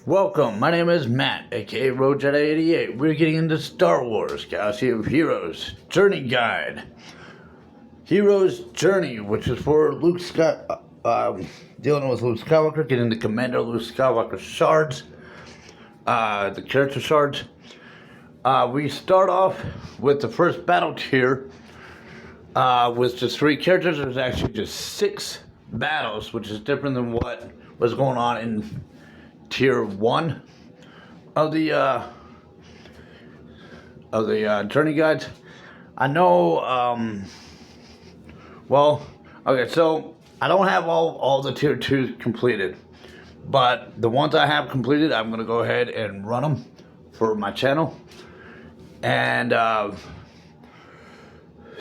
Welcome, my name is Matt, aka Road Jedi 88. We're getting into Star Wars Galaxy of Heroes Journey Guide. Hero's Journey, which is for Luke Scott, dealing with Luke Skywalker, getting the Commander Luke Skywalker shards, the character shards. We start off with the first battle tier with just 3 characters. There's actually just 6 battles, which is different than what was going on in Tier 1 of the journey guides. I know. Well, okay, so I don't have all the Tier 2s completed, but the ones I have completed, I'm gonna go ahead and run them for my channel. And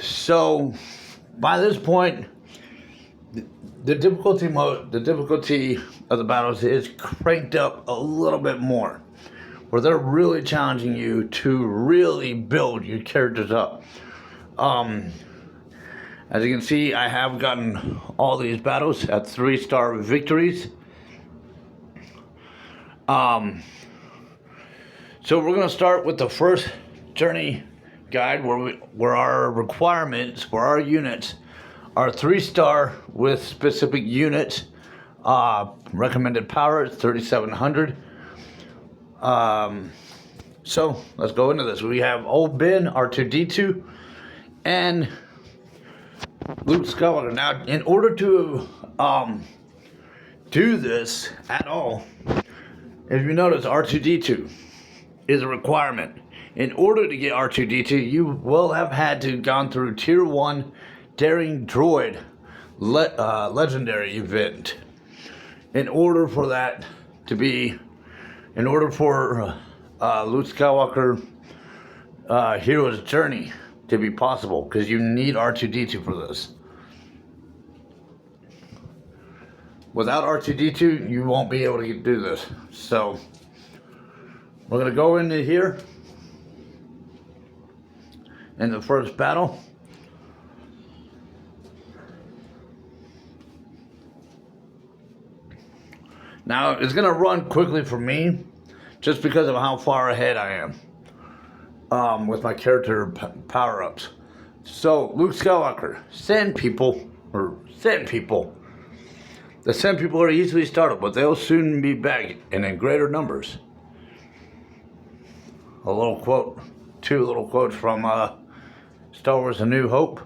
so by this point, the difficulty of the battles is cranked up a little bit more, where they're really challenging you to really build your characters up. As you can see, I have gotten all these battles at 3-star victories. So we're gonna start with the first journey guide, where our requirements for our units are 3-star with specific units. Recommended power is 3700. So let's go into this. We have Old Ben, R2D2, and Luke Skywalker. Now, in order to do this at all, if you notice, R2D2 is a requirement. In order to get R2D2, you will have had to gone through Tier 1 Daring Droid legendary event. In order for Luke Skywalker Hero's Journey to be possible, because you need R2D2 for this. Without R2D2, you won't be able to do this. So we're gonna go into here in the first battle. Now, it's going to run quickly for me, just because of how far ahead I am with my character power-ups. So, Luke Skywalker, Sand People. The Sand People are easily started, but they'll soon be back and in greater numbers. A little quote, 2 little quotes from Star Wars A New Hope.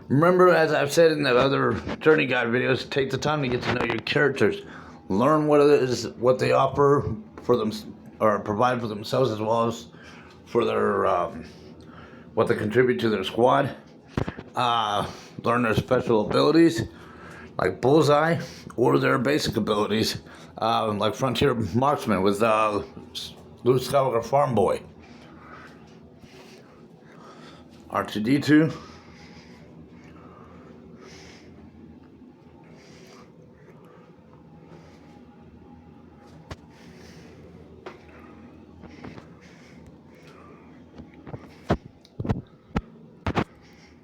Remember, as I've said in the other journey guide videos, take the time to get to know your characters. Learn what it is, what they offer for them, or provide for themselves, as well as for their what they contribute to their squad. Learn their special abilities, like Bullseye, or their basic abilities, like Frontier Marksman with Luke Skywalker Farm Boy. R2D2.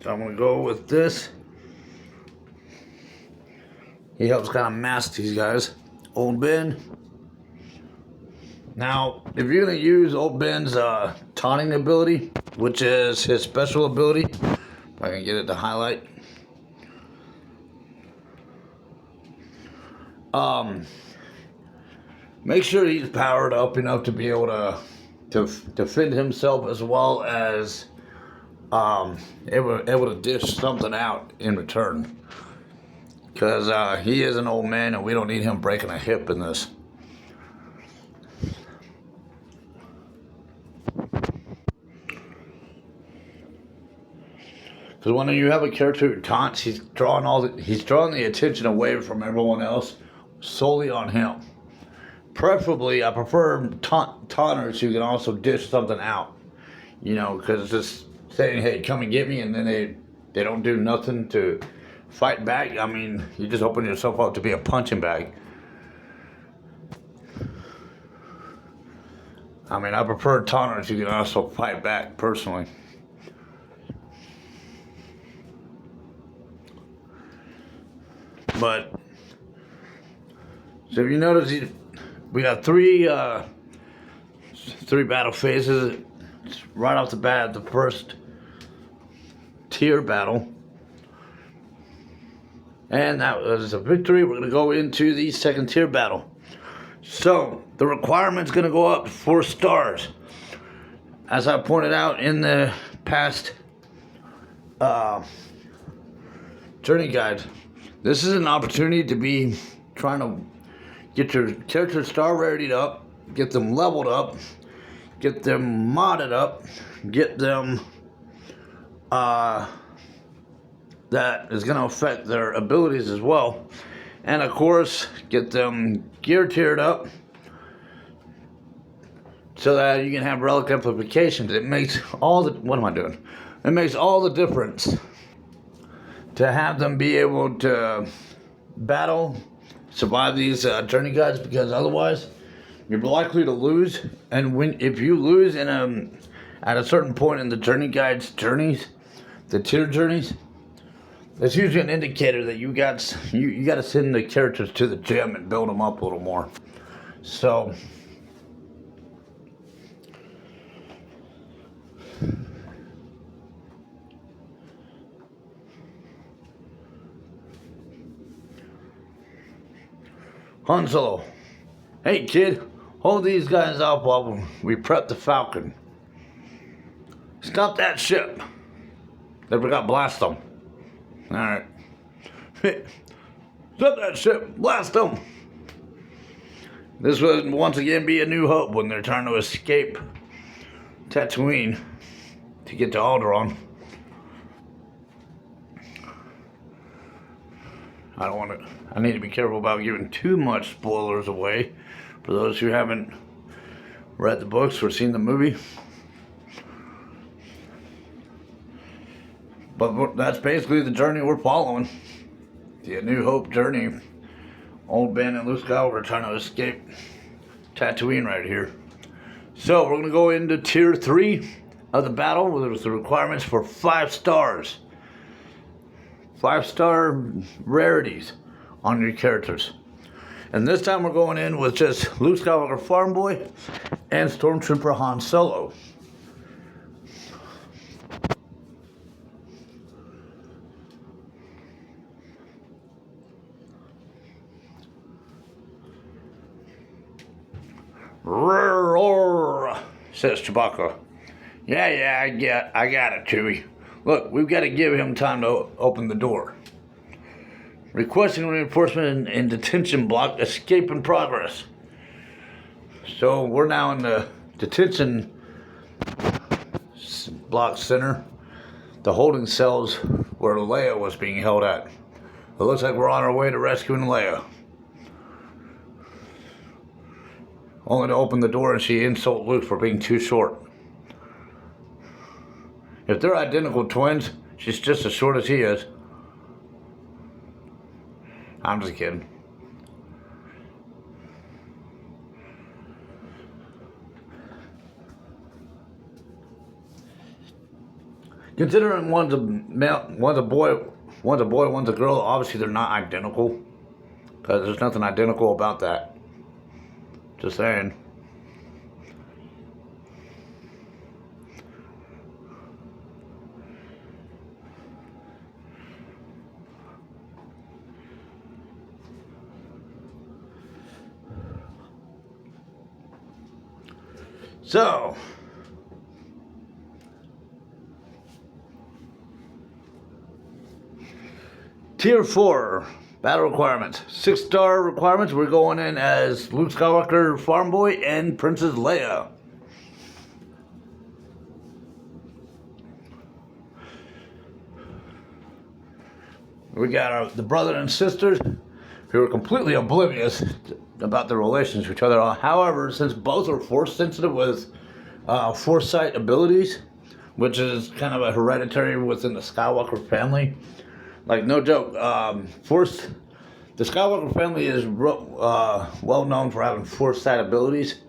So I'm going to go with this. He helps kind of mask these guys. Old Ben. Now, if you're going to use Old Ben's taunting ability, which is his special ability, if I can get it to highlight. Make sure he's powered up enough to be able to defend himself, as well as able to dish something out in return, because he is an old man and we don't need him breaking a hip in this. Because when you have a character who taunts, he's drawing the attention away from everyone else, solely on him. Preferably, I prefer taunters who can also dish something out, because just saying, hey, come and get me, and then they don't do nothing to fight back. I mean, you just open yourself up to be a punching bag. I mean, I prefer taunters who can also fight back, personally. But so if you notice, we got three battle phases. Right off the bat, the first tier battle, and that was a victory. We're going to go into the second tier battle. So the requirement's going to go up to 4 stars. As I pointed out in the past journey guide, this is an opportunity to be trying to get your character star rarityed up, get them leveled up, get them modded up, get them that is going to affect their abilities as well, and of course get them gear tiered up so that you can have relic amplifications. It makes all the It makes all the difference to have them be able to battle, survive these journey guides, because otherwise you're likely to lose. And if you lose at a certain point in the journey guides journeys, the tier journeys, that's usually an indicator that you got to send the characters to the gym and build them up a little more. So Han Solo, hey kid, hold these guys up while we prep the Falcon. Stop that ship. They forgot blast them. Alright. Stop that ship. Blast them. This would once again be a new hope when they're trying to escape Tatooine to get to Alderaan. I need to be careful about giving too much spoilers away for those who haven't read the books or seen the movie. But that's basically the journey we're following. The A New Hope journey. Old Ben and Luke Skywalker are trying to escape Tatooine right here. So we're going to go into tier 3 of the battle, with the requirements for 5 stars. 5-star rarities on your characters. And this time we're going in with just Luke Skywalker Farm Boy and Stormtrooper Han Solo. Roar, says Chewbacca. Yeah, I got it, Chewie. Look, we've got to give him time to open the door. Requesting reinforcement in detention block, escape in progress. So we're now in the detention block center, the holding cells where Leia was being held at. It looks like we're on our way to rescuing Leia. Only to open the door and she insult Luke for being too short. If they're identical twins, she's just as short as he is. I'm just kidding. Considering one's a boy, one's a girl, obviously they're not identical. Because there's nothing identical about that. Just saying. So, Tier 4 battle requirements. 6-star requirements. We're going in as Luke Skywalker Farm Boy and Princess Leia. We got the brother and sisters who are completely oblivious about their relations to each other. However, since both are force sensitive with foresight abilities, which is kind of a hereditary within the Skywalker family, like no joke, the Skywalker family is well known for having foresight abilities.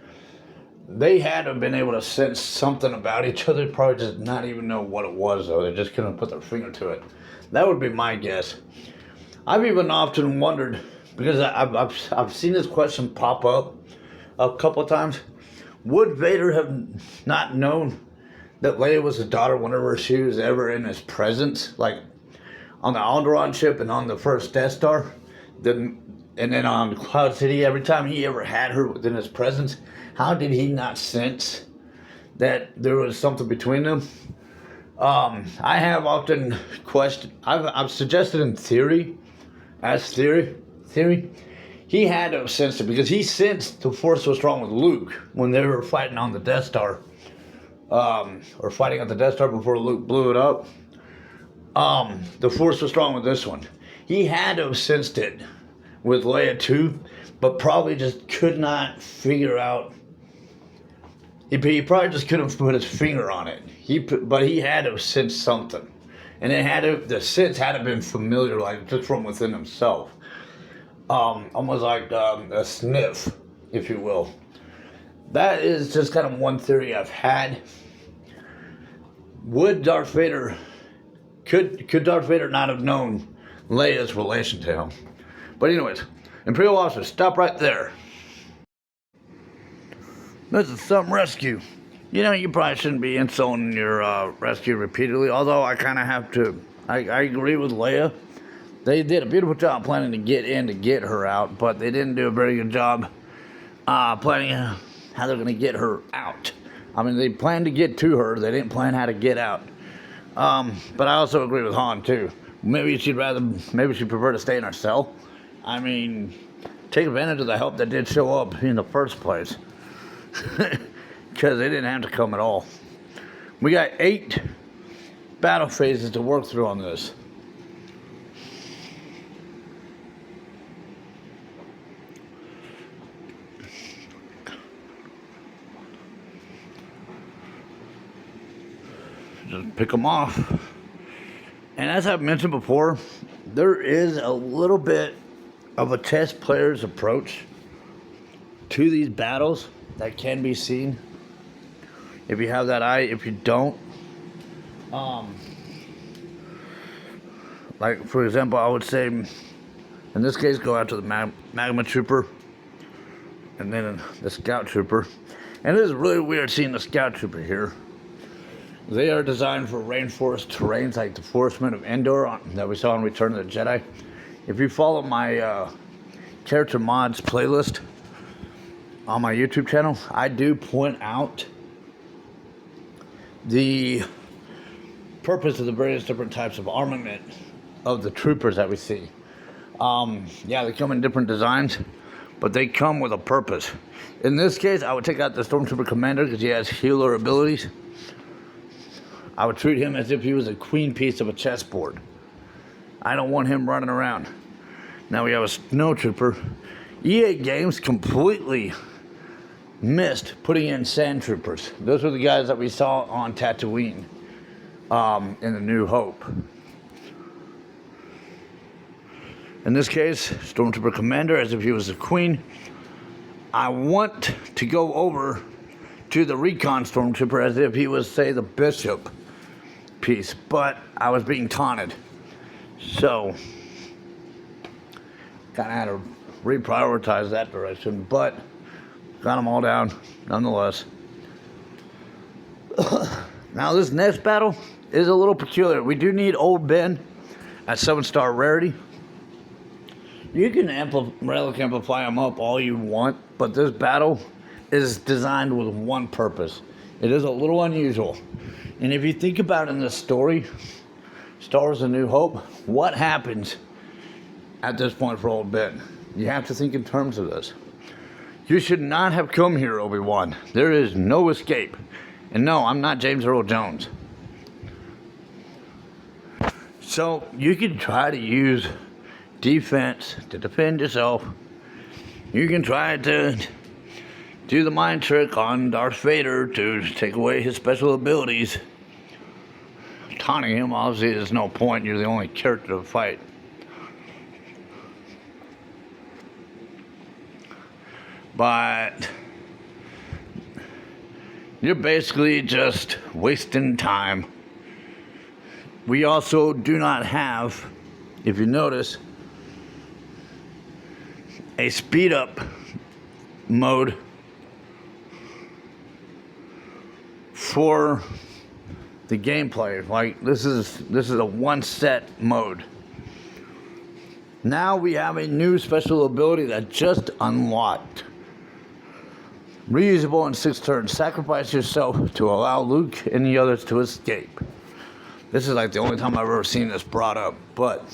They had to have been able to sense something about each other, probably just not even know what it was though. They just couldn't put their finger to it. That would be my guess. I've even often wondered, because I've seen this question pop up a couple of times. Would Vader have not known that Leia was his daughter whenever she was ever in his presence, like on the Alderaan ship and on the first Death Star, and then on Cloud City? Every time he ever had her within his presence, how did he not sense that there was something between them? I have often questioned. I've suggested in theory, he had to have sensed it, because he sensed the Force was strong with Luke when they were fighting on the Death Star, or fighting at the Death Star before Luke blew it up. The Force was strong with this one. He had to have sensed it with Leia too, but probably just could not figure out. He probably just couldn't put his finger on it. But he had to have sensed something, and the sense had to have been familiar, like just from within himself. Almost like a sniff, if you will. That is just kind of one theory I've had. Could Darth Vader not have known Leia's relation to him? But anyways, Imperial officer, stop right there. This is some rescue. You know, you probably shouldn't be insulting your rescue repeatedly, although I kind of have to. I agree with Leia. They did a beautiful job planning to get in to get her out, but they didn't do a very good job planning how they're going to get her out. I mean, they planned to get to her. They didn't plan how to get out. But I also agree with Han, too. Maybe she'd prefer to stay in her cell. I mean, take advantage of the help that did show up in the first place. Because they didn't have to come at all. We got 8 battle phases to work through on this. Just pick them off. And as I've mentioned before, there is a little bit of a test player's approach to these battles that can be seen if you have that eye. If you don't, like for example, I would say in this case go after the magma trooper and then the scout trooper. And it is really weird seeing the scout trooper here. They are designed for rainforest terrains like the Forestmen of Endor that we saw in Return of the Jedi. If you follow my character mods playlist on my YouTube channel, I do point out the purpose of the various different types of armament of the troopers that we see. Yeah, they come in different designs, but they come with a purpose. In this case, I would take out the Stormtrooper Commander because he has healer abilities. I would treat him as if he was a queen piece of a chessboard. I don't want him running around. Now we have a Snowtrooper. EA Games completely missed putting in Sand Troopers. Those were the guys that we saw on Tatooine in The New Hope. In this case, Stormtrooper Commander as if he was a queen. I want to go over to the Recon Stormtrooper as if he was, say, the Bishop piece, but I was being taunted. So, kind of had to reprioritize that direction, but got them all down nonetheless. Now this next battle is a little peculiar. We do need Old Ben at 7-star rarity. You can relic amplify him up all you want, but this battle is designed with one purpose. It is a little unusual. And if you think about it in the story, Star Wars A New Hope, what happens at this point for Old Ben? You have to think in terms of this. You should not have come here, Obi-Wan. There is no escape. And no, I'm not James Earl Jones. So you can try to use defense to defend yourself. You can try to do the mind trick on Darth Vader to take away his special abilities. Taunting him, obviously, there's no point. You're the only character to fight. But you're basically just wasting time. We also do not have, if you notice, a speed up mode for the gameplay. Like this is a one set mode. Now we have a new special ability that just unlocked. Reusable in 6 turns. Sacrifice yourself to allow Luke and the others to escape. This is like the only time I've ever seen this brought up, but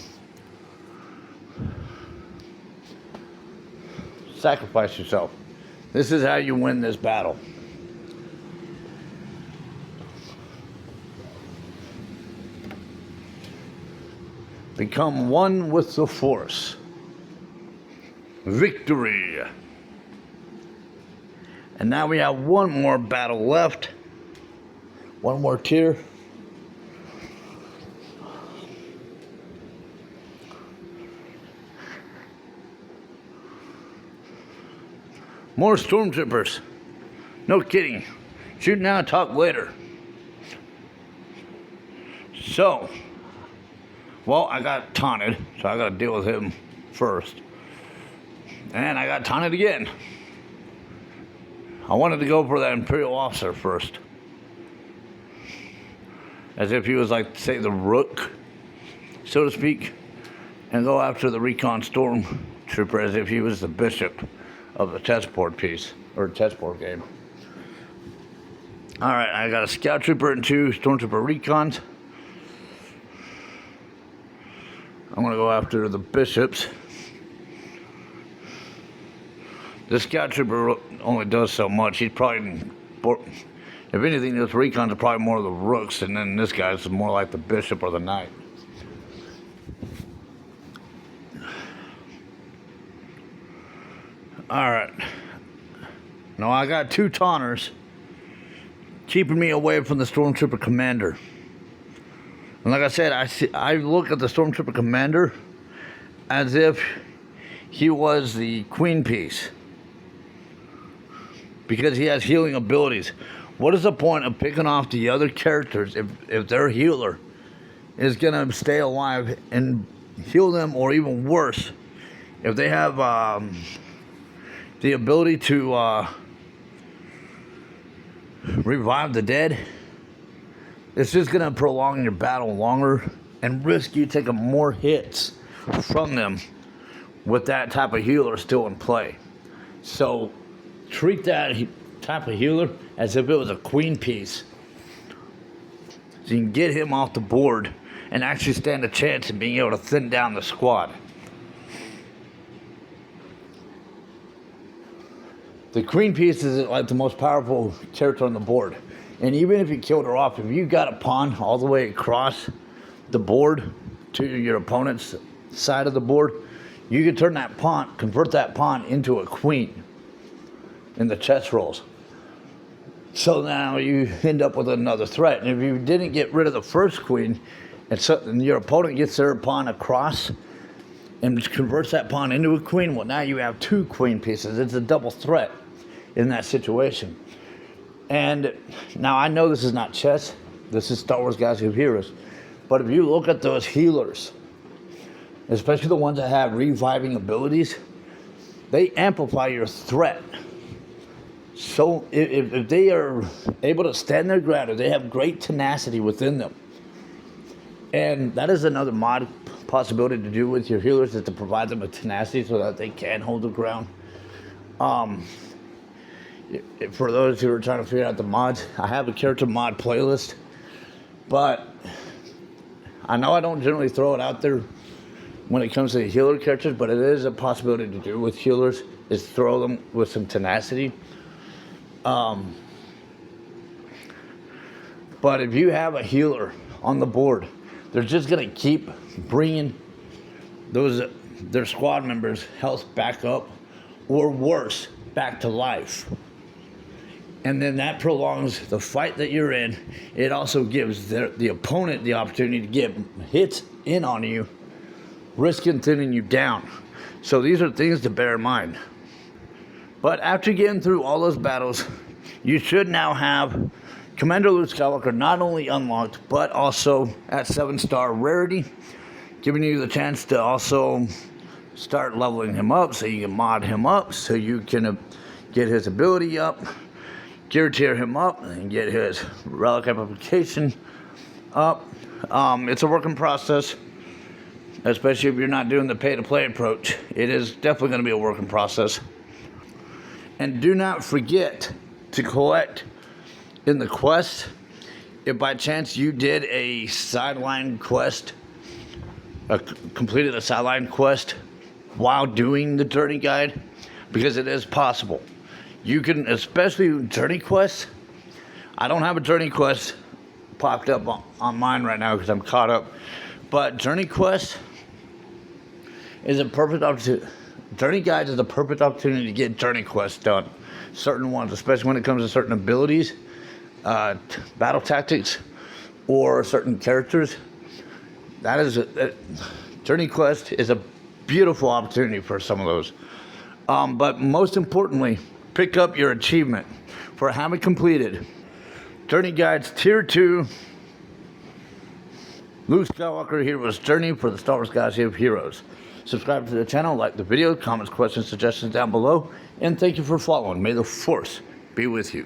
sacrifice yourself. This is how you win this battle. Become one with the Force. Victory. And now we have one more battle left. One more tier. More stormtroopers. No kidding. Shoot now, talk later. So, well, I got taunted, so I got to deal with him first. And I got taunted again. I wanted to go for that Imperial officer first. As if he was like, say, the rook, so to speak. And go after the recon stormtrooper as if he was the bishop of the chessboard piece, or chessboard game. Alright, I got a scout trooper and 2 stormtrooper recons. I'm going to go after the bishops. This scout trooper only does so much. He's probably, if anything, those recons are probably more of the rooks, and then this guy's more like the bishop or the knight. Alright. Now I got 2 taunters keeping me away from the stormtrooper commander. And like I said, I look at the stormtrooper commander as if he was the queen piece, because he has healing abilities. What is the point of picking off the other characters if their healer is gonna stay alive and heal them, or even worse, if they have the ability to revive the dead? It's just going to prolong your battle longer and risk you taking more hits from them with that type of healer still in play. So treat that type of healer as if it was a queen piece, so you can get him off the board and actually stand a chance of being able to thin down the squad. The queen piece is like the most powerful character on the board. And even if you killed her off, if you got a pawn all the way across the board to your opponent's side of the board, you can turn that pawn, convert that pawn into a queen in the chess rolls. So now you end up with another threat. And if you didn't get rid of the first queen, and your opponent gets their pawn across and converts that pawn into a queen, well, now you have 2 queen pieces. It's a double threat in that situation. And now I know this is not chess. This is Star Wars Guys Who Heroes. But if you look at those healers, especially the ones that have reviving abilities, they amplify your threat. So if they are able to stand their ground, if they have great tenacity within them, and that is another mod possibility to do with your healers, is to provide them with tenacity so that they can hold the ground. For those who are trying to figure out the mods, I have a character mod playlist, but I know I don't generally throw it out there when it comes to the healer characters, but it is a possibility to do with healers, is throw them with some tenacity. But if you have a healer on the board, they're just going to keep bringing their squad members' health back up, or worse, back to life. And then that prolongs the fight that you're in. It also gives the opponent the opportunity to get hits in on you, risking thinning you down. So these are things to bear in mind. But after getting through all those battles, you should now have Commander Luke Skywalker not only unlocked, but also at 7-star rarity, giving you the chance to also start leveling him up so you can mod him up, so you can get his ability up, gear tier him up, and get his relic amplification up. It's a working process, especially if you're not doing the pay-to-play approach. It is definitely going to be a working process. And do not forget to collect in the quest. If by chance you did a sideline quest, completed a sideline quest while doing the journey guide, because it is possible. You can, especially journey quests. I don't have a journey quest popped up on mine right now because I'm caught up. But journey quest is a perfect opportunity. Journey guides is a perfect opportunity to get journey quests done. Certain ones, especially when it comes to certain abilities, battle tactics, or certain characters. That is journey quest is a beautiful opportunity for some of those. But most importantly, pick up your achievement for having completed Journey Guides Tier 2 Luke Skywalker Hero's Journey for the Star Wars Galaxy of Heroes. Subscribe to the channel, like the video, comments, questions, suggestions down below, and thank you for following. May the Force be with you.